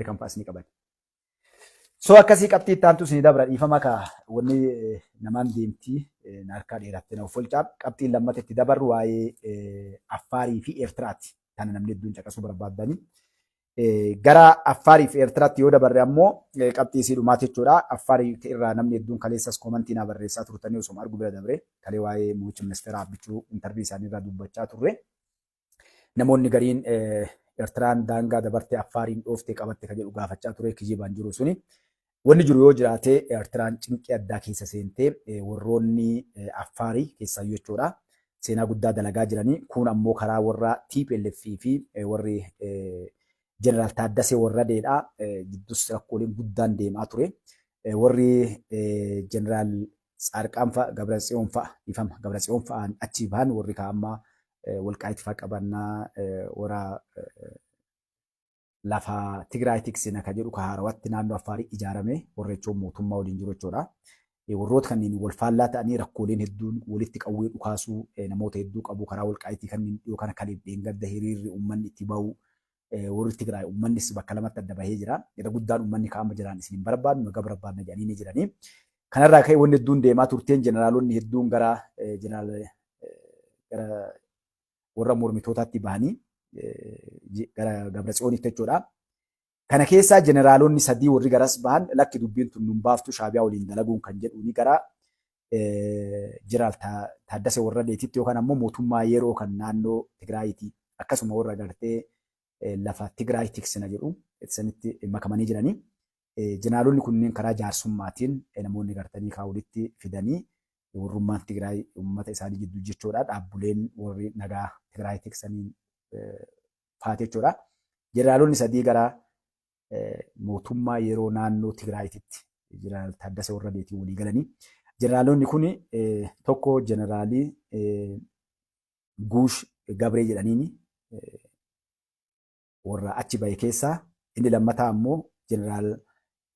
Ameerikaan fa'aas ni qaban. So akkasii qabxii itti aantu isin dabra dhiifama ka wanni namaan deemtii harkaa dheerattee na folchaa qabxiin lammata itti dabarru waa'ee Affaarii fi Eertiraati. Kana namni hedduun caqasuu barbaadanii. Gara Affaarii fi Eertiraatti yoo dabarre ammoo qabxii isii dhumaati jechuudha. Affaarii irraa namni hedduun kaleessas koomantii naa barreessaa turtanii osoo argu bira dabre kalee waa'ee muummicha ministeera Abbichuu intarvii isaanii irraa dubbachaa turre. Namoonni gariin Eertiraan daangaa dabartee Affaariin dhooftee qabatte kan jedhu gaafachaa ture kijibaan jiru suni. Wanni jiru yoo jiraate Eertiraan cinqii addaa keessa seentee warroonni Affaarii keessaayyuu jechuudha. Seenaa guddaa dalagaa jiranii. Kun ammoo karaa warra TPLF fi warri Jeneraal Taaddasee Warradeedha. Giddus rakkooleen guddaan deemaa ture. Warri Jeneraal Tsaarqaan fa'a Gabratsiyoon fa'a ifama Gabratsiyoon fa'aan achi bahan warri kaa'ammaa Walqaayitii fa'aa qabannaa warra lafa Tigraay tiksina kan jedhu haarawatti naannoo Affaarii ijaarame warra jechuun mootummaa waliin jiru jechuudha. Warroota kanneen wal faallaa ta'anii rakkooleen hedduun walitti qawwee dhukaasuu namoota hedduu qabu karaa Walqaayitii kanneen dhiyoo kana kan dheengadda hiriirri uummanni itti bahu warri Tigraay uummannis bakka lamatti adda bahee jira. Yeroo guddaan uummanni kaa'ama jiran isin hin barbaadnu naga barbaadna jedhanii ni jiranii. Kanarraa ka'ee wanni hedduun deemaa turteen jeneraalonni hedduun gara warra mormitootaatti bahanii gara Gabratsiyoonitti jechuudha. Kana keessaa jeneraalonni sadii warri garas bahan lakki dubbiin tun nun baaftu Shaabiyaa waliin dalaguun kan jedhuuni gara Jeneraal Taaddasee Warradeetitti yookaan ammoo mootummaa yeroo kan naannoo Tigraayitii akkasuma warra gartee lafa Tigraay tiksina jedhu sanitti makamanii jiranii. Jeneraalonni kunneen karaa jaarsummaatiin namoonni gartanii kaawulitti fidanii warrummaan Tigraay uummata isaanii jidduu jechuudha. Dhaabbileen warri nagaa Tigraay tiksaniin faate jechuudha. Jeneraalonni sadii gara mootummaa yeroo naannoo Tigraayitti Jeneraal Taaddasee Warradeetii walii galanii. Jeneraalonni kun tokko Jeneraalii Guush Gabree jedhaniini warra achi bahe keessaa. Inni lammataa ammoo Jeneraal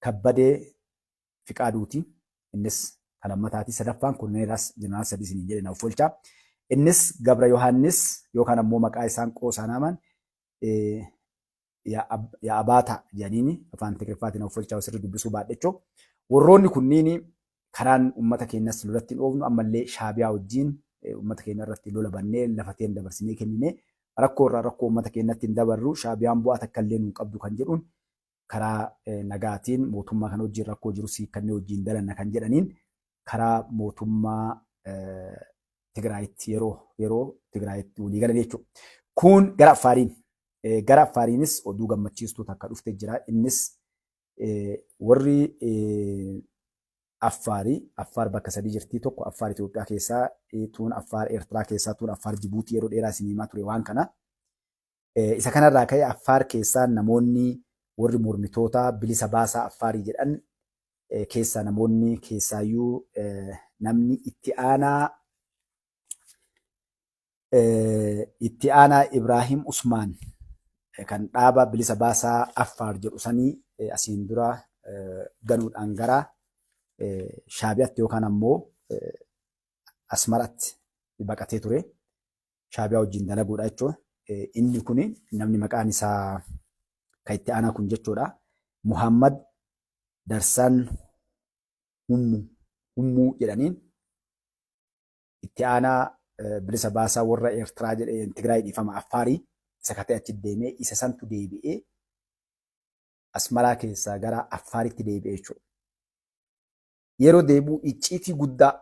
Kabbadee Fiqaaduuti. Innis kan lammataati. Sadaffaan kunneeras Jeneraal sadii isiniin jedhe naaf folchaa. Innis Gabra Yohaannis yookaan ammoo maqaa isaan qoosaan haman yaa abaata jedhaniini afaan Tigriffaatiin naaf folchaa sirrii dubbisuu baadhechoo. Warroonni kunniin karaan uummata keenyas lolatti hin oofnu ammallee Shaabiyaa wajjin uummata keenya irratti lola bannee lafateen dabarsinee kennine rakkoo irraa rakkoo uummata keenyatti hin dabarru Shaabiyaan bu'aa takka illee nu qabdu kan jedhuun karaa nagaatiin mootummaa kana wajjin rakkoo jiru siikannee wajjin dalanna kan jedhaniin karaa mootummaa Tigraayitti yeroo Tigraayitti walii galan jechuudha. Kun gara Affaariin. Gara Affaariinis oduu gammachiistuu takka dhuftee jira. Innis warri Affaar bakka sadii jirti. Tokko Affaar Itoophiyaa keessaa, tuun Affaar Eertiraa keessaa, tuun Affaar Jibuutii yeroo dheeraa isin himaa ture waan kana. Isa kanarraa ka'ee Affaar keessaa namoonni warri mormitoota bilisa baasaa Affaarii jedhan keessaa namoonni keessaayyuu namni itti aanaa Ibraahim Usmaan kan dhaaba bilisa baasaa Affaar jedhu sanii asiin dura ganuudhaan gara Shaabiyaatti yookaan ammoo Asmaratti baqatee ture. Shaabiyaa wajjin dalaguudha jechuudha. Inni kun namni maqaan isaa kan itti aanaa kun jechuudha. Muhammad Darsaan Hummuu jedhaniin itti aanaa bilisa baasaa warra Eertiraa jedhee Tigraay dhiifama Affaarii isa katee achi deemee isa santu deebi'ee Asmaraa keessaa gara Affaaritti deebi'ee jechuudha. Yeroo deebi'u icciitii guddaa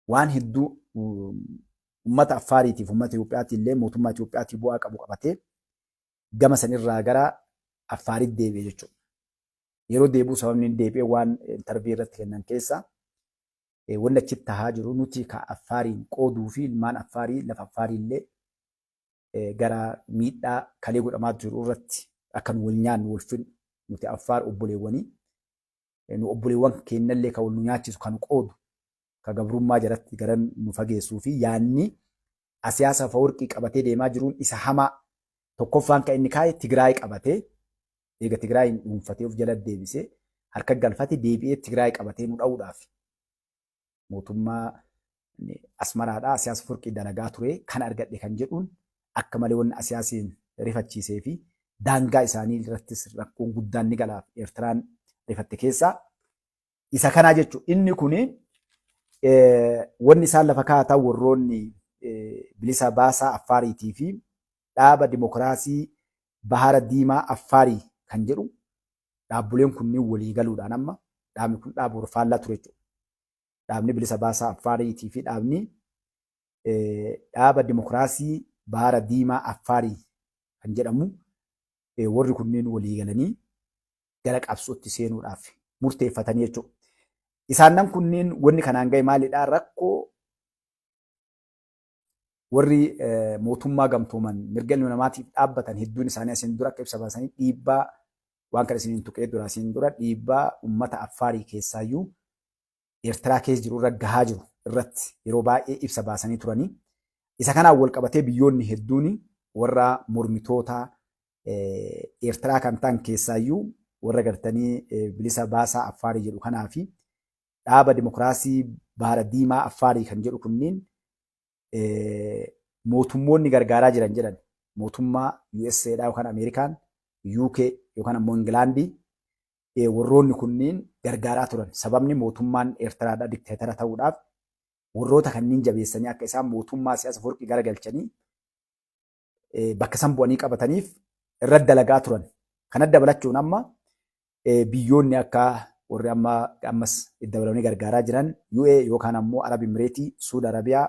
waan hedduu uummata Affaariitiif uummata Itoophiyaatiif illee mootummaa Itoophiyaatiif bu'aa qabu qabatee gama sanirraa gara Affaaritti deebi'ee jechuudha. Yeroo deebi'u sababni inni deebi'ee waan intarvii irratti kennan keessaa wanni achitti tahaa jiru nuti ka Affaariin qooduu fi ilmaan Affaarii lafa Affaarii illee gara miidhaa kalee godhamaa jiru irratti akka nu wal nyaannu wal fidhu nuti Affaar obboleewwanii nu obboleewwan keenyallee kan wal nu nyaachisu kan qoodu ka gabrummaa jalatti gara nu fageessuu fi yaanni Asiyaas Afeworqii qabatee deemaa jiruun isa hamaa tokkoffaan kan inni kaa'e Tigraay qabatee eega Tigraay dhuunfatee of jala deebisee harka galfate deebi'ee Tigraay qabatee nu dha'uudhaaf mootummaa Asmaraadhaa Asiyaas Afeworqii dalagaa ture kan argadhe kan jedhuun akka malee wanni Asiyaasiin rifachiisee fi daangaa isaanii irrattis rakkoon guddaan ni galaaf Eertiraan rifatte keessaa isa kanaa jechuudha. Inni kuni wanni isaan lafa kaa'atan warroonni bilisa baasaa Affaariitii fi dhaaba dimokiraasii Bahara Diimaa Affaarii kan jedhu dhaabbileen kunniin walii galuudhaan amma dhaabni kun dhaaba warfaallaa ture jechuudha. Dhaabni bilisa baasaa Affaariitii fi dhaabni dhaaba dimokiraasii Bahara Diimaa Affaarii kan jedhamu warri kunniin walii galanii gara qabsootti seenuudhaaf murteeffatanii jechuudha. Isaan kunniin wanni kanaan ga'e maalidhaa? Rakkoo warri mootummaa gamtooman mirga ilma namaatiif dhaabbatan hedduun isaanii asiin dura akka ibsa baasanii dhiibbaa waan kana isiniin tuqee dura asiin dura dhiibbaa uummata Affaarii keessaayyuu Eertiraa keessa jiru irra gahaa jiru irratti yeroo baay'ee ibsa baasanii turanii. Isa kanaan wal qabatee biyyoonni hedduun warra mormitoota Eertiraa kan ta'an keessaayyuu warra gartanii bilisa baasaa Affaarii jedhu kanaa fi dhaaba dimokiraasii Bahara Diimaa Affaarii kan jedhu kunniin mootummoonni gargaaraa jiran jedhan mootummaa USA'dha yookaan Ameerikaan, UK yookaan ammoo Ingilaandii warroonni kunniin gargaaraa turan. Sababni mootummaan Eertiraadhaa dikteetara ta'uudhaaf warroota kanneen jabeessanii akka isaan mootummaa siyaasa forqii garagalchanii bakka isaan bu'anii qabataniif irratti dalagaa turan. Kana dabalachuun amma biyyoonni akka warri ammas dabalanii gargaaraa jiran UAE yookaan ammoo Arab Emireetii, Suud Arabiyaa,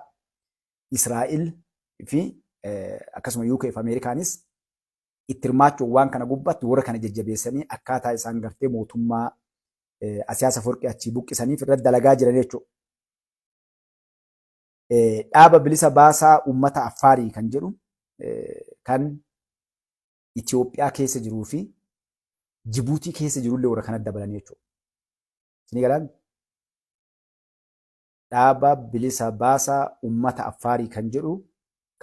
Israa'el fi akkasuma UK fi Ameerikaanis itti hirmaachuun waan kana gubbatti warra kana jajjabeessanii akkaataa isaan gartee mootummaa siyaasa forqii achii buqqisaniif irratti dalagaa jiran jechuudha. Dhaaba bilisa baasaa uummata Affaarii kan jedhu kan Itoophiyaa keessa jiruu fi Jibuutii keessa jirullee warra kanatti dabalanii jechuudha. Isin galaan dhaaba bilisa baasaa uummata Affaarii kan jedhu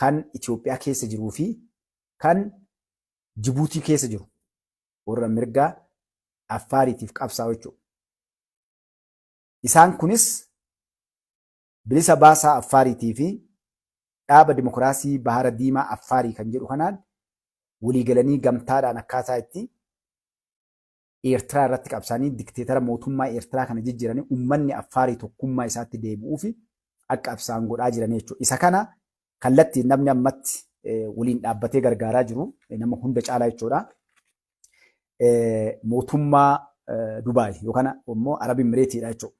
kan Itoophiyaa keessa jiruu fi kan Jibuutii keessa jiru warra mirga Affaariitiif qabsaa'u jechuudha. Isaan kunis bilisa baasaa Affaariitii fi dhaaba dimokiraasii Bahara Diimaa Affaarii kan jedhu kanaan waliigalanii gamtaadhaan akkaataa itti Eertiraa irratti qabsaanii dikteetara mootummaa Eertiraa kana jijjiiranii uummanni Affaarii tokkummaa isaatti deebi'uu fi akka qabsaan godhaa jiran jechuudha. Isa kana kallattiin namni ammatti waliin dhaabbatee gargaaraa jiru nama hunda caalaa jechuudha. Mootummaa Dubaay yookaan immoo Arab Emireetiidha jechuudha.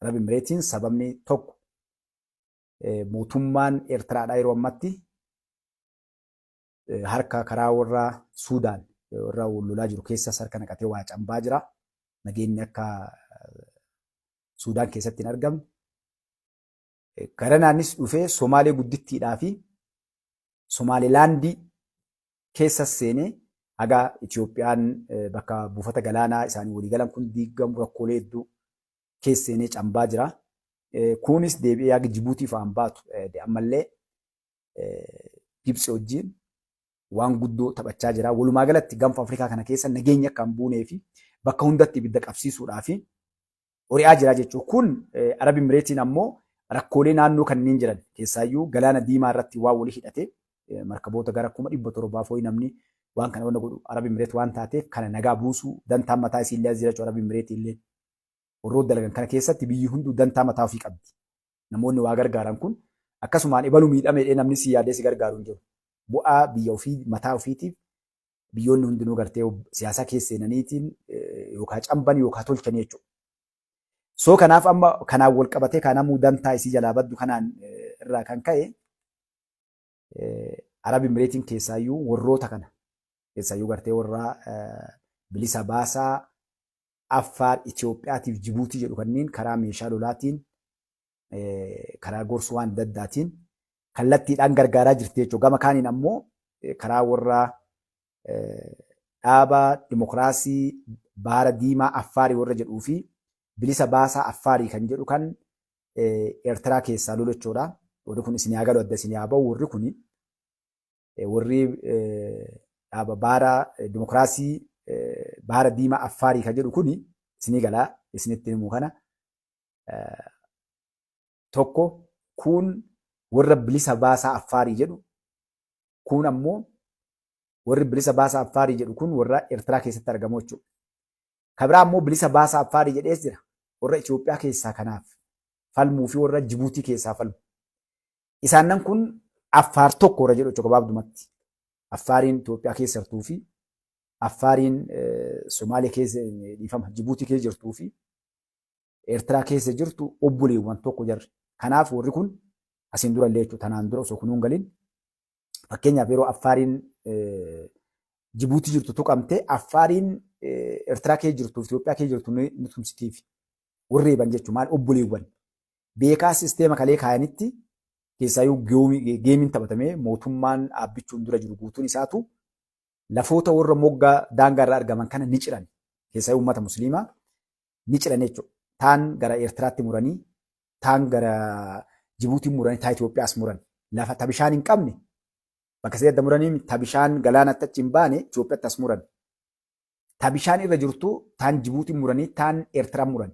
Arab Emireetiin sababni tokko mootummaan Eertiraadhaa yeroo ammatti harka karaa warra Suudaan warra lolaa jiru keessas harka naqatee waa cambaa jira. Nageenyi akka Suudaan keessatti hin argamne. Garanaanis dhufee Somaalee guddittiidhaa fi Somaalilaandii keessas seenee haga Itoophiyaan bakka buufata galaanaa isaanii waliigalan kun diigamu rakkoolee hedduu keessa seenee cambaa jira. Kunis deebi'ee haga Jibuutii fa'aan baatu ammallee Gibxi wajjin waan guddoo taphachaa jira. Walumaa galatti gaanfa Afrikaa kana keessa nageenya akka hin buunee fi bakka hundatti ibidda qabsiisuudhaa fi hori'aa jira jechuudha. Kun Arab Emireetiin ammoo rakkoolee naannoo kanneen jiran keessaayyuu galaana diimaa irratti waan walii hidhatee markaboota gara 700 fooyi namni waan kana wanta godhu Arab Emireet waan taateef kana nagaa buusuu dantaan mataa isii illee jira jechuudha. Arab Emireet illee warroota dalagan kana keessatti biyyi hunduu dantaa mataa ofii qabdi. Namoonni waa gargaaran kun akkasumaan ibaluu miidhamee namni si yaadee si gargaaru hin jiru. Bu'aa biyya ofii mataa ofiitiif biyyoonni hundinuu gartee siyaasa keessa seenaniitiin yookaan camban yookaan tolchanii jechuudha. So kanaaf amma kanaan wal qabatee kan namuu dantaa isii jalaa baddu kanaan irraa kan ka'e Arab Emireetiin keessaayyuu warroota kana keessaayyuu gartee warra bilisa baasaa Affaar Itoophiyaatiif Jibuutii jedhu kanneen karaa meeshaa lolaatiin karaa gorsuu waan adda addaatiin kallattiidhaan gargaaraa jirti jechuudha. Gama kaaniin ammoo karaa warra dhaaba dimokiraasii Bahara Diimaa Affaarii warra jedhuu fi bilisa baasaa Affaarii kan jedhu kan Eertiraa keessaa lolu jechuudha. Warri kun isin haa galu adda isin haa bahu warri kun warri dhaaba Bahara dimokiraasii Bahara Diimaa Affaarii kan jedhu kun isinii galaa isinitti himu kana tokko kun warra bilisa baasaa Affaarii jedhu kun ammoo warri bilisa baasa Affaarii jedhu kun warra Eertiraa keessatti argamu jechuudha. Kabiraa immoo bilisa baasa Affaarii jedhees jira. Warra Itoophiyaa keessaa kanaaf falmuu fi warra Jibuutii keessaa falmu. Isaanan kun Affaar tokko warra jedhu gabaabdumatti. Affaariin Itoophiyaa keessa jirtuu fi Affaariin Somaalee keessa dhiifama Jibuutii keessa jirtuu fi Eertiraa keessa jirtu obboleewwan tokko jarri. Kanaaf warri kun asiin dura illee jechuudha. Tanaan dura osoo kunuun galiin fakkeenyaaf yeroo Affaariin Jibuutii jirtu tuqamte Affaariin Eertiraa keessa jirtuu fi Itoophiyaa keessa jirtu ni tumsitiif warri eeban jechuudha. Maal obboleewwan beekaa sisteema kalee kaayanitti keessaayyuu geemiin taphatamee mootummaan dhaabbichuun dura jiru guutuun isaatu lafoota warra moggaa daangaa irraa argaman kana ni ciran. Keessaayyuu uummata musliimaa ni ciran jechuudha. Taan gara Eertiraatti muranii, taan gara Jibuutiin muranii, taa Itoophiyaas muran. Lafa tabishaan hin qabne bakka sadii muranii tabishaan galaanatti achi hin baane Itoophiyaatti as muran. Tabishaan irra jirtu taan Jibuutiin muranii, taan Eertiraan muran.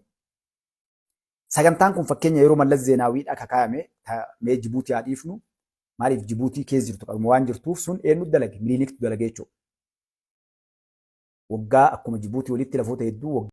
Sagantaan kun fakkeenya yeroo Mallas Zeenaawiidha kakaayame mee Jibuutii haa dhiifnu maaliif Jibuutii keessa jirtu qabuma waan jirtuuf sun eenyu dalage miliiniktu dalage jechuudha. Waggaa akkuma Jibuutii walitti lafoota hedduu